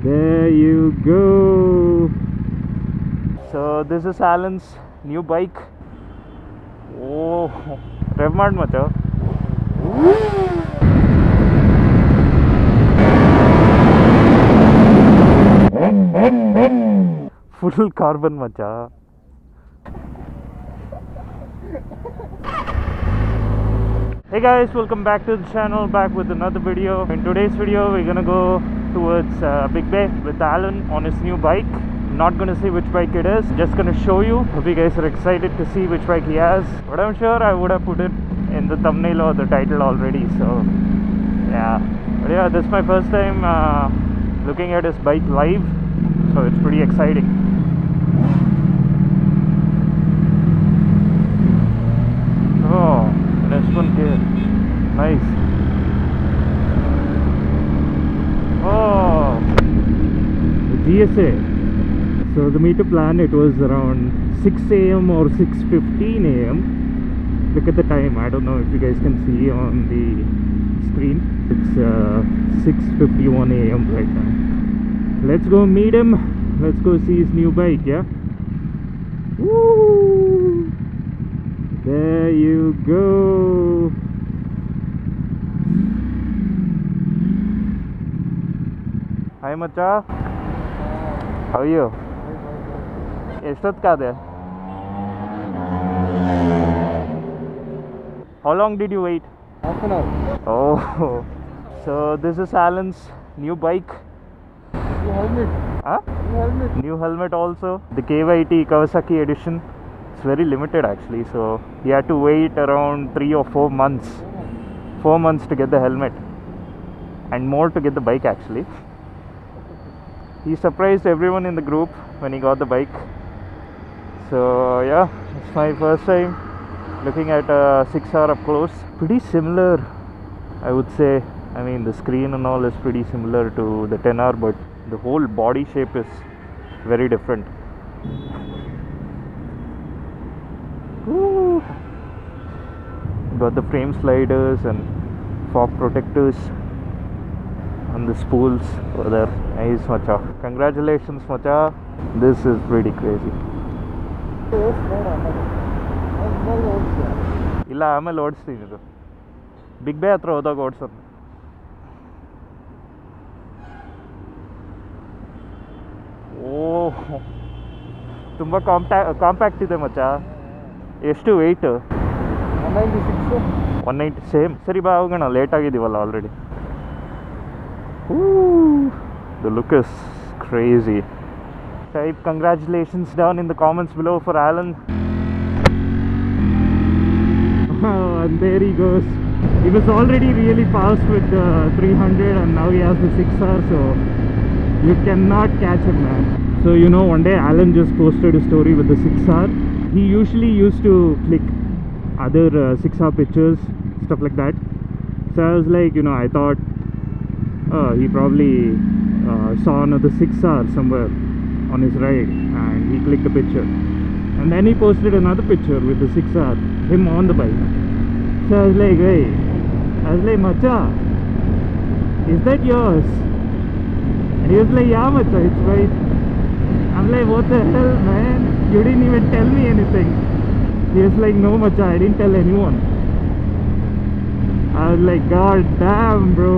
There you go. So this is Alan's new bike. Oh, rev maad macha. Full carbon macha. Hey guys, welcome back to the channel, back with another video. In today's video we're gonna go towards Big Bay with Alan on his new bike. Not gonna say which bike it is, just gonna show you. Hope you guys are excited to see which bike he has, but I'm sure I would have put it in the thumbnail or the title already, so yeah. But yeah, this is my first time looking at his bike live, so it's pretty exciting. Oh, an S1 gear, nice. Oh, the GSA. So the meter plan, it was around 6 a.m. or 6:15 a.m. Look at the time, I don't know if you guys can see on the screen. It's 6:51 a.m. right now. Let's go meet him. Let's go see his new bike, yeah? Woo! There you go. Hi Macha. How are you? Eshtottkade? How long did you wait? Half an hour. Oh, so this is Alan's new bike. New helmet. Huh? New helmet. New helmet also. The KYT Kawasaki edition. It's very limited actually, so he had to wait around 3 or 4 months. 4 months to get the helmet. And more to get the bike actually. He surprised everyone in the group when he got the bike. So yeah, it's my first time looking at a 6R up close. Pretty similar, I would say. I mean, the screen and all is pretty similar to the 10R, but the whole body shape is very different. Woo. Got the frame sliders and fog protectors on the spools over there. Nice Macha. Congratulations Macha. This is pretty crazy. ಇಲ್ಲ ಆಮೇಲೆ ಓಡಿಸ್ತೀನಿ ಇದು big ಬೇ ಹತ್ರ ಹೋದಾಗ ಓಡಿಸೋದು. ಓಹ್, ತುಂಬ compact ಇದೆ ಮಚ್ಚ. ಎಷ್ಟು ವೆಯ್ಟ್? 190 ಸೇಮ್. ಸರಿ ಬಾ ಹೋಗೋಣ, ಲೇಟ್ ಆಗಿದ್ದೀವಲ್ಲ already. The look is crazy. Type congratulations down in the comments below for Alan. Oh, and there he goes. He was already really fast with the 300 and now he has the 6R, so you cannot catch him, man. So you know, one day Alan just posted a story with the 6R. He usually used to click other 6R pictures, stuff like that. So I was like, you know, I thought he probably saw another 6R somewhere on his ride and he clicked a picture, and then he posted another picture with the 6R, him on the bike. So I was like, hey, Macha, is that yours? And he was like, yeah Macha, it's right. I'm like, what the hell, man, you didn't even tell me anything. He was like, no Macha, I didn't tell anyone. I was like, god damn bro.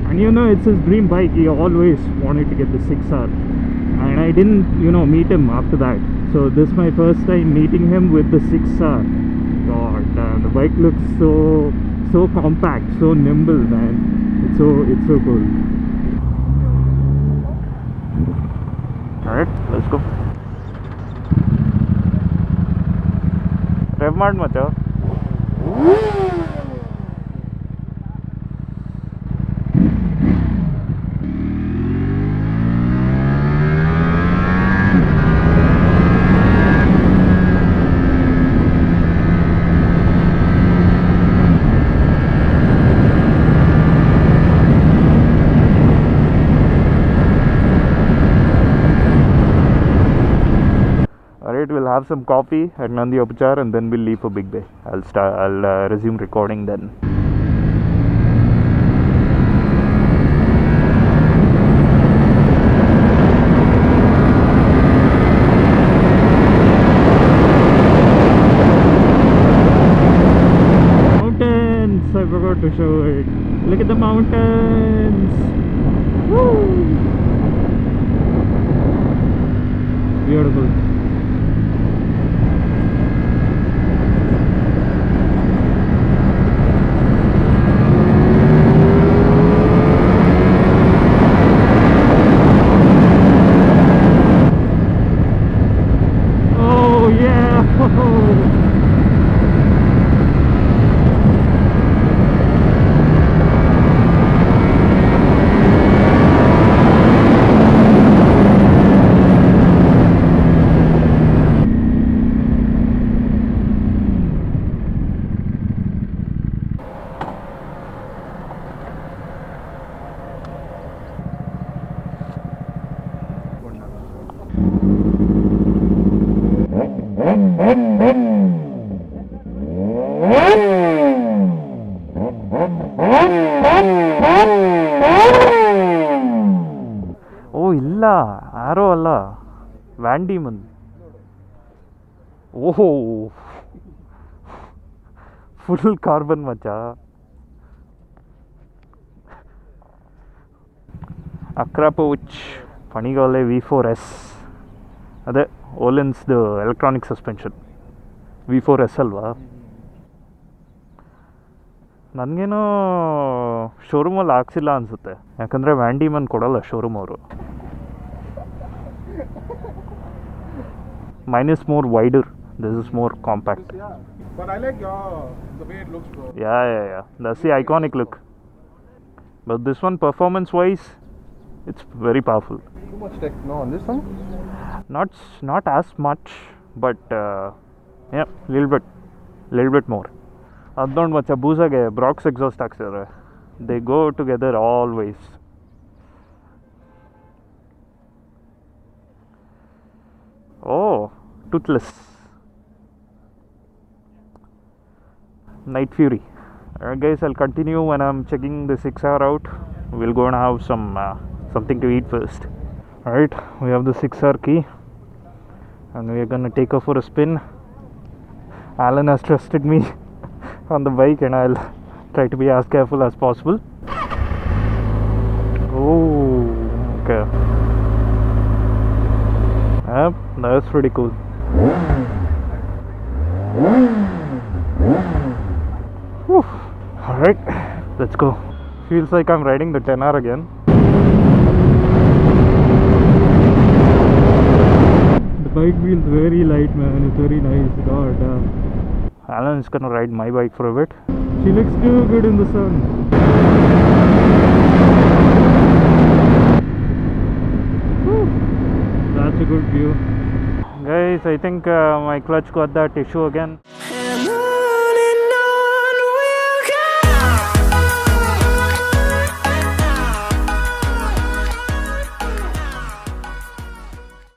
And you know, it's his dream bike. He always wanted to get the 6R, and I didn't, you know, meet him after that. So this is my first time meeting him with the 6R. God damn, the bike looks so compact, so nimble, man. It's so cool. Alright, let's go. Rev maad macha. We'll have some coffee at Nandi Upachar and then we'll leave for Big Bay. I'll resume recording then. forgot to show it. Look at the mountains. Woo! Beautiful. Oh yeah. ಓ ಇಲ್ಲ, ಆರೋ ಅಲ್ಲ, van demon. ಓಹೋ, full carbon ಮಚ್ಚ. ಅಕ್ರಾಪೋವಿಚ್ ಪಣಿಗಾಲೆ V4S. ಅದೇ ಓಲೆನ್ಸ್ದು electronic suspension. V4S ಅಲ್ವಾ? ನನಗೇನೋ ಶೋರೂಮಲ್ಲಿ ಹಾಕ್ಸಿಲ್ಲ ಅನಿಸುತ್ತೆ, ಯಾಕಂದರೆ van demon ಕೊಡಲ್ಲ ಶೋರೂಮ್ ಅವರು. Mine is more wider. This is more compact. Yeah, but I like the way it looks, bro. Yeah. That's the iconic look. But this one, performance-wise, it's very powerful. Too much tech, no, on this one? Not as much, but yeah, little bit more. ಅದೊಂದು ಮಚ್ಚ ಬೂಸಾಗೆ ಬ್ರಾಕ್ಸ್ exhaust ಹಾಕ್ಸಿದ್ದಾರೆ. They go together always. Oh, toothless. Night Fury. Alright guys, I'll continue when I'm checking the 6R out. We'll go and have something to eat first. Alright, we have the 6R key and we're gonna take off for a spin. Alan has trusted me on the bike and I'll try to be as careful as possible. Oh, okay. Yep, that's pretty cool. Whew. Alright, let's go. Feels like I'm riding the 10R again. The bike feels very light, man. It's very nice. God damn. Alan is gonna ride my bike for a bit. She looks too good in the sun. Whew. That's a good view. Guys, I think my clutch got that issue again.